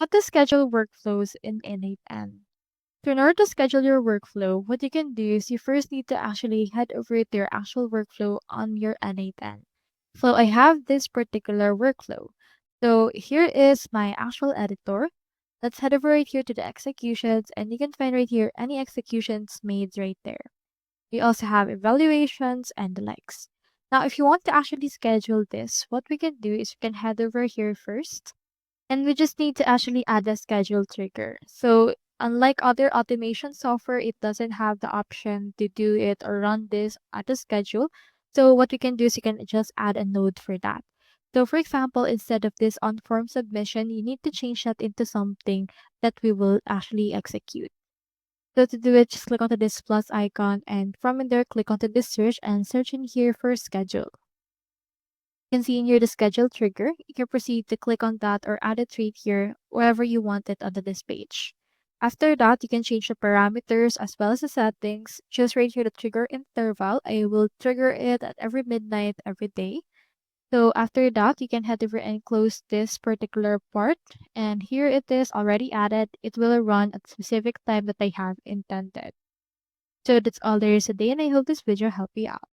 How to schedule workflows in n8n. So in order to schedule your workflow, what you can do is you first need to actually head over to your actual workflow on your n8n. So I have this particular workflow. So here is my actual editor. Let's head over right here to the executions, and you can find right here any executions made right there. We also have evaluations and the likes. Now, if you want to actually schedule this, what we can do is we can head over here first, and we just need to actually add a schedule trigger. So unlike other automation software, it doesn't have the option to do it or run this at a schedule. So what we can do is you can just add a node for that. So for example, instead of this on form submission, you need to change that into something that we will actually execute. So to do it, just click onto this plus icon, and from in there, click onto this search and search in here for schedule. You can see in here the schedule trigger. You can proceed to click on that or add it right here wherever you want it onto this page. After that, you can change the parameters as well as the settings. Just right here the trigger interval. I will trigger it at every midnight every day. So after that, you can head over and close this particular part. And here it is already added. It will run at specific time that I have intended. So that's all there is today, and I hope this video helped you out.